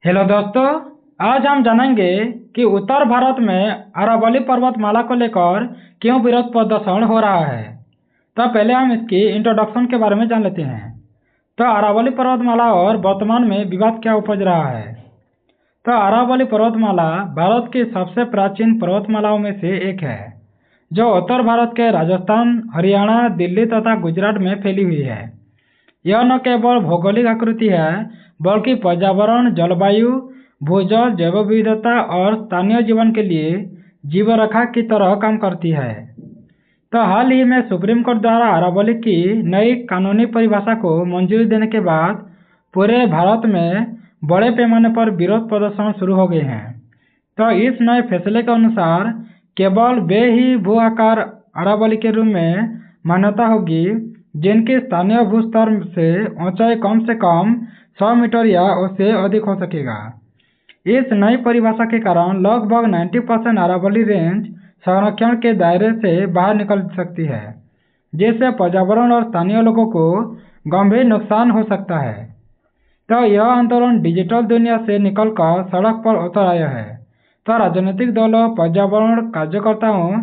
Hello दोस्तों। आज हम जानेंगे कि उत्तर भारत में अरावली पर्वतमाला को लेकर क्यों विरोध प्रदर्शन हो रहा है। तो पहले हम इसकी इंट्रोडक्शन के बारे में जान लेते हैं। तो अरावली पर्वतमाला और वर्तमान में विवाद क्या उपज रहा है। तो अरावली पर्वतमाला भारत की सबसे प्राचीन पर्वतमालाओं में से एक है, जो उत्तर भारत के राजस्थान, हरियाणा, दिल्ली तथा गुजरात में फैली हुई है। यह न केवल भौगोलिक आकृति है, बल्कि पर्यावरण, जलवायु, भूजल, जैव विविधता और स्थानीय जीवन के लिए जीवरेखा की तरह काम करती है। तो हाल ही में सुप्रीम कोर्ट द्वारा अरावली की नई कानूनी परिभाषा को मंजूरी देने के बाद पूरे भारत में बड़े पैमाने पर विरोध प्रदर्शन शुरू हो गए हैं। तो इस नए फैसले के अनुसार केवल वे ही भू आकार अरावली के रूप में मान्यता होगी जिनकी स्थानीय भूस्तर से ऊंचाई कम से कम 100 मीटर या उससे अधिक हो सकेगा। इस नई परिभाषा के कारण लगभग 90% अरावली रेंज संरक्षण के दायरे से बाहर निकल सकती है, जिससे पर्यावरण और स्थानीय लोगों को गंभीर नुकसान हो सकता है। तो यह आंदोलन डिजिटल दुनिया से निकलकर सड़क पर उतर आया है। तो राजनीतिक दलों, पर्यावरण कार्यकर्ताओं,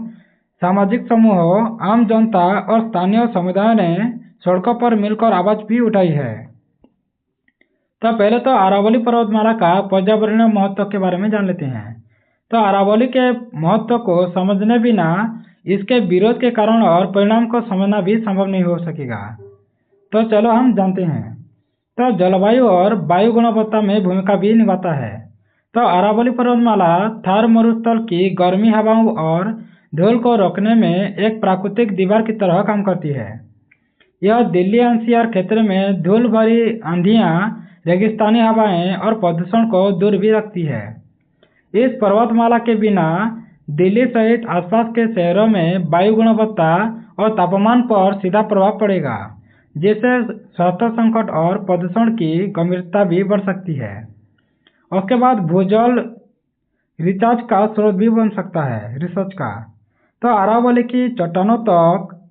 सामाजिक समूहों, आम जनता और स्थानीय समुदाय ने सड़कों पर मिलकर आवाज भी उठाई है। तो पहले तो अरावली पर्वतमाला का पर्यावरणीय महत्व के बारे में जान लेते हैं। तो अरावली के महत्व को समझने बिना इसके विरोध के कारण और परिणाम को समझना भी संभव नहीं हो सकेगा। तो चलो हम जानते हैं। तो जलवायु और वायु गुणवत्ता में भूमिका भी निभाता है। तो अरावली पर्वतमाला थार मरुस्थल की गर्मी हवाओं और धूल को रोकने में एक प्राकृतिक दीवार की तरह काम करती है। यह दिल्ली एनसीआर क्षेत्र में धूल भरी आंधियां, रेगिस्तानी हवाएं और प्रदूषण को दूर भी रखती है। इस पर्वतमाला के बिना दिल्ली सहित आसपास के शहरों में वायु गुणवत्ता और तापमान पर सीधा प्रभाव पड़ेगा, जिससे स्वास्थ्य संकट और प्रदूषण की गंभीरता भी बढ़ सकती है। उसके बाद भूजल रिचार्ज का स्रोत भी बन सकता है रिसर्च का। तो अरावली की चट्टानों तक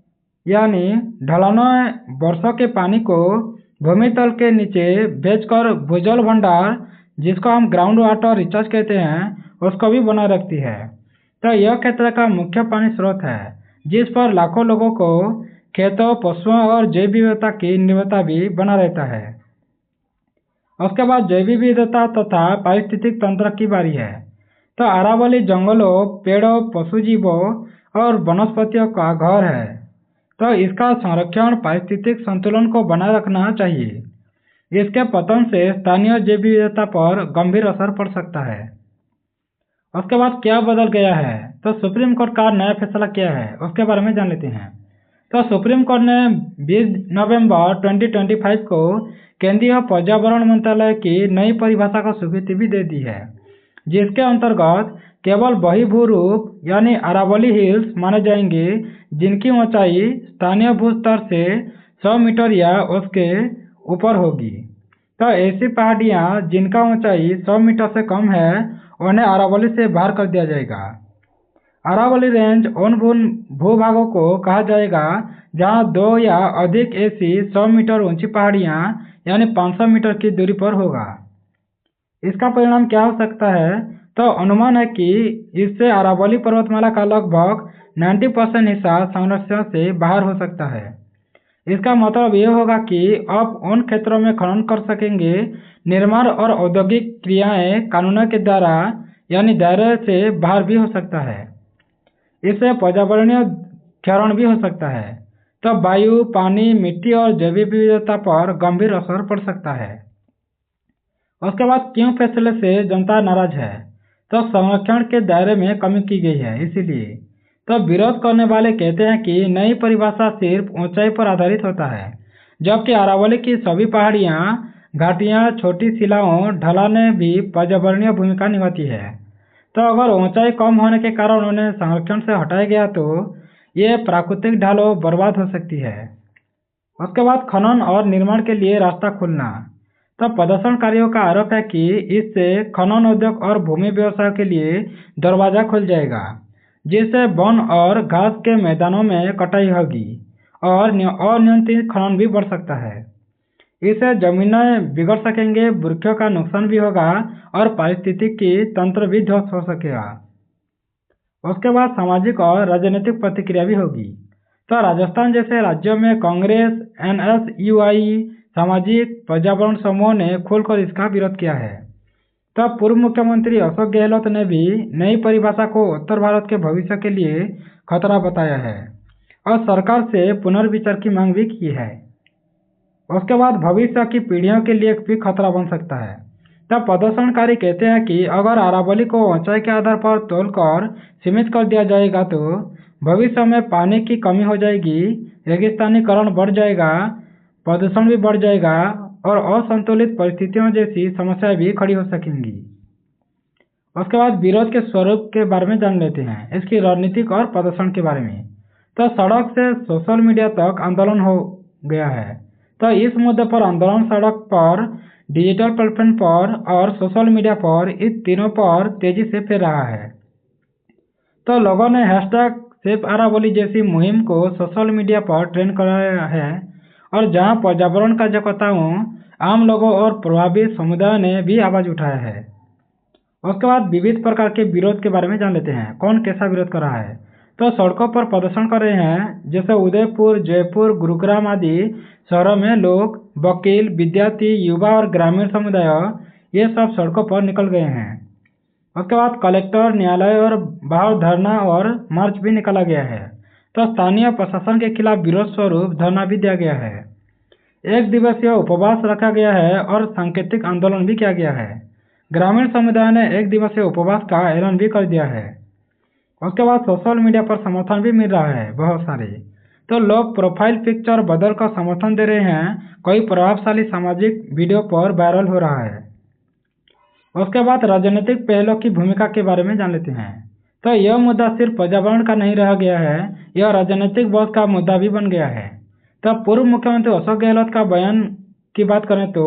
यानी ढलानों वर्षा के पानी को भूमि तल के नीचे भेजकर भूजल भंडार, जिसको हम ग्राउंड वाटर रिचार्ज कहते हैं, उसको भी बनाए रखती है। तो यह क्षेत्र का मुख्य पानी स्रोत है, जिस पर लाखों लोगों को खेतों, पशुओं और जैव विविधता की निर्भरता भी बना रहता है। उसके बाद जैव विविधता तथा पारिस्थितिक तंत्र की बारी है। तो अरावली जंगलों, पेड़ों, पशुजीवों और वनस्पतियों का घर है। तो इसका संरक्षण पारिस्थितिक संतुलन को बनाए रखना चाहिए। इसके पतन से स्थानीय जैव विविधता पर गंभीर असर पड़ सकता है। उसके बाद क्या बदल गया है, तो सुप्रीम कोर्ट का नया फैसला क्या है उसके बारे में जान लेते हैं। तो सुप्रीम कोर्ट ने 20 नवंबर 2025 को केंद्रीय पर्यावरण मंत्रालय की नई परिभाषा को स्वीकृति भी दे दी है, जिसके अंतर्गत केवल वही भूरूप यानी अरावली हिल्स माने जाएंगे जिनकी ऊंचाई स्थानीय भूस्तर से 100 मीटर या उसके ऊपर होगी। तो ऐसी पहाड़ियां जिनका ऊंचाई 100 मीटर से कम है, उन्हें अरावली से बाहर कर दिया जाएगा। अरावली रेंज उन भूभागों को कहा जाएगा जहां दो या अधिक ऐसी 100 मीटर ऊंची पहाड़ियां यानी 500 मीटर की दूरी पर होगा। इसका परिणाम क्या हो सकता है, तो अनुमान है कि इससे अरावली पर्वतमाला का लगभग 90% हिस्सा संरक्षण से बाहर हो सकता है। इसका मतलब यह होगा कि अब उन क्षेत्रों में खनन कर सकेंगे, निर्माण और औद्योगिक क्रियाएं कानून के द्वारा यानी दायरे से बाहर भी हो सकता है। इससे पर्यावरणीय क्षरण भी हो सकता है। तो वायु, पानी, मिट्टी और जैव विविधता पर गंभीर असर पड़ सकता है। उसके बाद क्यों फैसले से जनता नाराज है, तो संरक्षण के दायरे में कमी की गई है इसीलिए। तो विरोध करने वाले कहते हैं कि नई परिभाषा सिर्फ ऊंचाई पर आधारित होता है, जबकि अरावली की सभी पहाड़ियां, घाटियां, छोटी शिलाओं, ढलानें भी पर्यावरणीय भूमिका निभाती है। तो अगर ऊंचाई कम होने के कारण उन्हें संरक्षण से हटाया गया तो ये प्राकृतिक ढालों बर्बाद हो सकती है। उसके बाद खनन और निर्माण के लिए रास्ता खुलना। तो प्रदर्शनकारियों का आरोप है कि इससे खनन उद्योग और भूमि व्यवसाय के लिए दरवाजा खुल जाएगा, जिससे वन और घास के मैदानों में कटाई होगी और अनियंत्रित खनन भी बढ़ सकता है। इससे जमीनें बिगड़ सकेंगे, वृक्षों का नुकसान भी होगा और पारिस्थितिकी तंत्र भी ध्वस्त हो सकेगा। उसके बाद सामाजिक और राजनीतिक प्रतिक्रिया भी होगी। तो राजस्थान जैसे राज्यों में कांग्रेस, एनएसयूआई, सामाजिक पर्यावरण समूह ने खुलकर इसका विरोध किया है। तब पूर्व मुख्यमंत्री अशोक गहलोत ने भी नई परिभाषा को उत्तर भारत के भविष्य के लिए खतरा बताया है और सरकार से पुनर्विचार की मांग भी की है। उसके बाद भविष्य की पीढ़ियों के लिए भी खतरा बन सकता है। तब प्रदर्शनकारी कहते हैं कि अगर अरावली को ऊंचाई के आधार पर तोलकर सीमित कर दिया जाएगा तो भविष्य में पानी की कमी हो जाएगी, रेगिस्तानीकरण बढ़ जाएगा, प्रदूषण भी बढ़ जाएगा और असंतुलित परिस्थितियों जैसी समस्याएं भी खड़ी हो सकेंगी। उसके बाद विरोध के स्वरूप के बारे में जान लेते हैं, इसकी रणनीतिक और प्रदर्शन के बारे में। तो सड़क से सोशल मीडिया तक आंदोलन हो गया है। तो इस मुद्दे पर आंदोलन सड़क पर, डिजिटल प्लेटफॉर्म पर और सोशल मीडिया पर, इस तीनों पर तेजी से फैल रहा है। तो लोगों ने हैशटैग सेफ अरावली जैसी मुहिम को सोशल मीडिया पर ट्रेंड कराया है और जहां पर्यावरण कार्यकर्ताओं, आम लोगों और प्रभावित समुदायों ने भी आवाज उठाया है। उसके बाद विविध प्रकार के विरोध के बारे में जान लेते हैं, कौन कैसा विरोध कर रहा है। तो सड़कों पर प्रदर्शन कर रहे हैं, जैसे उदयपुर, जयपुर, गुरुग्राम आदि शहरों में लोग, वकील, विद्यार्थी, युवा और ग्रामीण समुदाय ये सब सड़कों पर निकल गए हैं। उसके बाद कलेक्टर, न्यायालय और बाहर धरना और मार्च भी निकाला गया है। तो स्थानीय प्रशासन के खिलाफ विरोध स्वरूप धरना भी दिया गया है। एक दिवसीय उपवास रखा गया है और सांकेतिक आंदोलन भी किया गया है। ग्रामीण समुदाय ने एक दिवसीय उपवास का ऐलान भी कर दिया है। उसके बाद सोशल मीडिया पर समर्थन भी मिल रहा है बहुत सारे। तो लोग प्रोफाइल पिक्चर बदलकर समर्थन दे रहे हैं, कई प्रभावशाली सामाजिक वीडियो पर वायरल हो रहा है। उसके बाद राजनीतिक पहलों की भूमिका के बारे में जान लेते हैं। तो यह मुद्दा सिर्फ पर्यावरण का नहीं रह गया है, यह राजनीतिक बोझ का मुद्दा भी बन गया है। तब पूर्व मुख्यमंत्री अशोक गहलोत का बयान की बात करें तो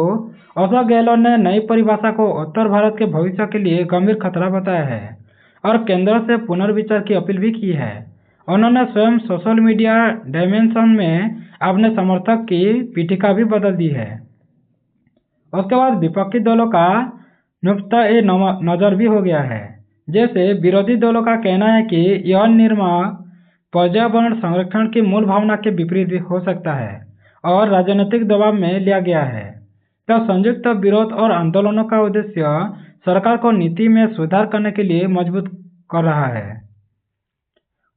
अशोक गहलोत ने नई परिभाषा को उत्तर भारत के भविष्य के लिए गंभीर खतरा बताया है और केंद्र से पुनर्विचार की अपील भी की है। उन्होंने स्वयं सोशल मीडिया डायमेंशन में अपने समर्थक की पीठिका भी बदल दी है। उसके बाद विपक्षी दलों का नुक्ता ए नजर भी हो गया है। जैसे विरोधी दलों का कहना है कि यह निर्णय पर्यावरण संरक्षण की मूल भावना के विपरीत भी हो सकता है और राजनीतिक दबाव में लिया गया है। तो संयुक्त विरोध और आंदोलनों का उद्देश्य सरकार को नीति में सुधार करने के लिए मजबूत कर रहा है।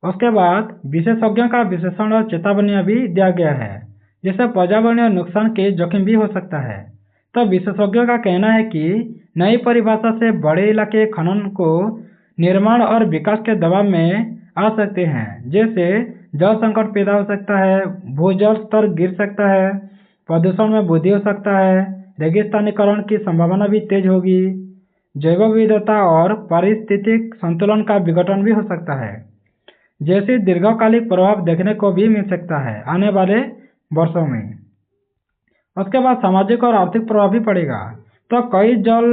उसके बाद विशेषज्ञों का विश्लेषण और चेतावनियां भी दिया गया है, जिससे पर्यावरणीय नुकसान के जोखिम भी हो सकता है। तो विशेषज्ञों का कहना है कि नई परिभाषा से बड़े इलाके खनन को निर्माण और विकास के दबाव में आ सकते हैं, जैसे जल संकट पैदा हो सकता है, भूजल स्तर गिर सकता है, प्रदूषण में वृद्धि हो सकता है, रेगिस्तानीकरण की संभावना भी तेज होगी, जैव विविधता और पारिस्थितिक संतुलन का विघटन भी हो सकता है, जैसे दीर्घकालिक प्रभाव देखने को भी मिल सकता है आने वाले वर्षों में। उसके बाद सामाजिक और आर्थिक प्रभाव भी पड़ेगा। तो कई जल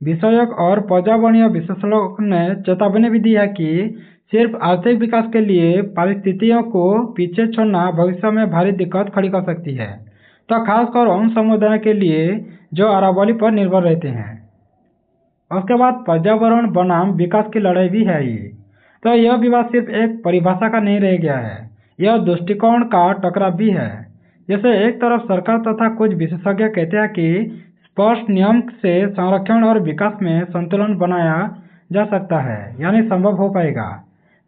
विषयक और पर्यावरणीय विशेषज्ञों ने चेतावनी भी दी है कि सिर्फ आर्थिक विकास के लिए पारिस्थितियों को पीछे छोड़ना भविष्य में भारी दिक्कत खड़ी कर सकती है। तो खासकर उन समुदायों के लिए जो अरावली पर निर्भर रहते हैं। उसके बाद पर्यावरण बनाम विकास की लड़ाई भी है ये। तो यह विवाद सिर्फ एक परिभाषा का नहीं रह गया है, यह दृष्टिकोण का टकराव भी है। जैसे एक तरफ सरकार तथा कुछ विशेषज्ञ कहते हैं कि स्पष्ट नियम से संरक्षण और विकास में संतुलन बनाया जा सकता है, यानी संभव हो पाएगा।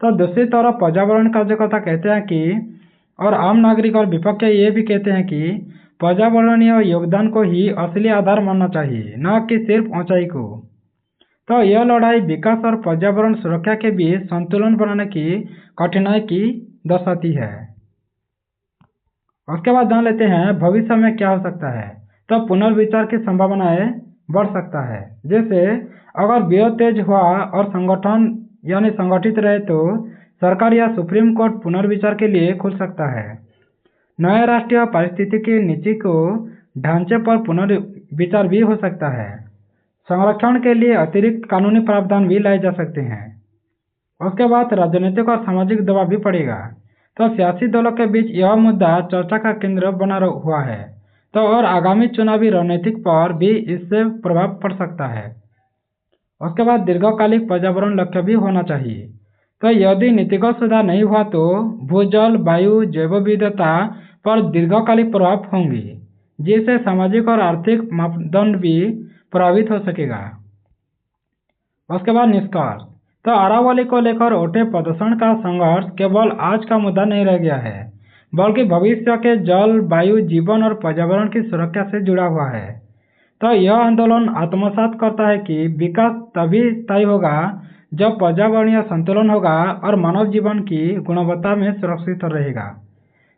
तो दूसरी तरफ पर्यावरण कार्यकर्ता कहते हैं कि और आम नागरिक और विपक्ष ये भी कहते हैं कि पर्यावरणीय योगदान को ही असली आधार मानना चाहिए, न कि सिर्फ ऊंचाई को। तो यह लड़ाई विकास और पर्यावरण सुरक्षा के बीच संतुलन बनाने की कठिनाई की दर्शाती है। उसके बाद जान लेते हैं भविष्य में क्या हो सकता है। तो पुनर्विचार की संभावनाएं बढ़ सकता है। जैसे अगर विरोध तेज हुआ और संगठन यानी संगठित रहे तो सरकार या सुप्रीम कोर्ट पुनर्विचार के लिए खुल सकता है। नए राष्ट्रीय पारिस्थितिकी नीति को ढांचे पर पुनर्विचार भी हो सकता है। संरक्षण के लिए अतिरिक्त कानूनी प्रावधान भी लाए जा सकते हैं। उसके बाद राजनीतिक और सामाजिक दबाव भी पड़ेगा। तो सियासी दलों के बीच यह मुद्दा चर्चा का केंद्र बना हुआ है। तो और आगामी चुनावी रणनीति पर भी इससे प्रभाव पड़ सकता है। उसके बाद दीर्घकालिक पर्यावरण लक्ष्य भी होना चाहिए। तो यदि नीतिगत सुधार नहीं हुआ तो भूजल, वायु, जैव विविधता पर दीर्घकालिक प्रभाव होंगे, जिससे सामाजिक और आर्थिक मापदंड भी प्रभावित हो सकेगा। उसके बाद निष्कर्ष। तो अरावली को लेकर उठे प्रदूषण का संघर्ष केवल आज का मुद्दा नहीं रह गया है, बल्कि भविष्य के जल, वायु, जीवन और पर्यावरण की सुरक्षा से जुड़ा हुआ है। तो यह आंदोलन आत्मसात करता है कि विकास तभी स्थायी होगा जब पर्यावरणीय संतुलन होगा और मानव जीवन की गुणवत्ता में सुरक्षित रहेगा।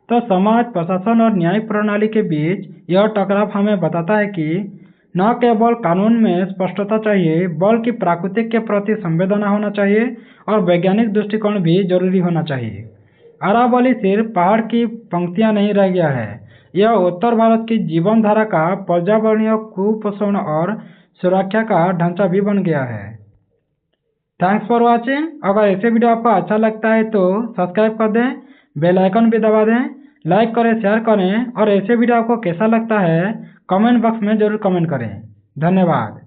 तो समाज, प्रशासन और न्यायिक प्रणाली के बीच यह टकराव हमें बताता है कि न केवल कानून में स्पष्टता चाहिए, बल्कि प्राकृतिक के प्रति संवेदना होना चाहिए और वैज्ञानिक दृष्टिकोण भी जरूरी होना चाहिए। अरावली सिर्फ पहाड़ की पंक्तियां नहीं रह गया है, यह उत्तर भारत की जीवन धारा का पर्यावरणीय कुपोषण और सुरक्षा का ढांचा भी बन गया है। Thanks for watching. अगर ऐसे वीडियो आपको अच्छा लगता है तो सब्सक्राइब कर दें, बेल आइकन भी दबा दें, लाइक करें, शेयर करें और ऐसे वीडियो आपको कैसा लगता है कमेंट बॉक्स में जरूर कमेंट करें। धन्यवाद।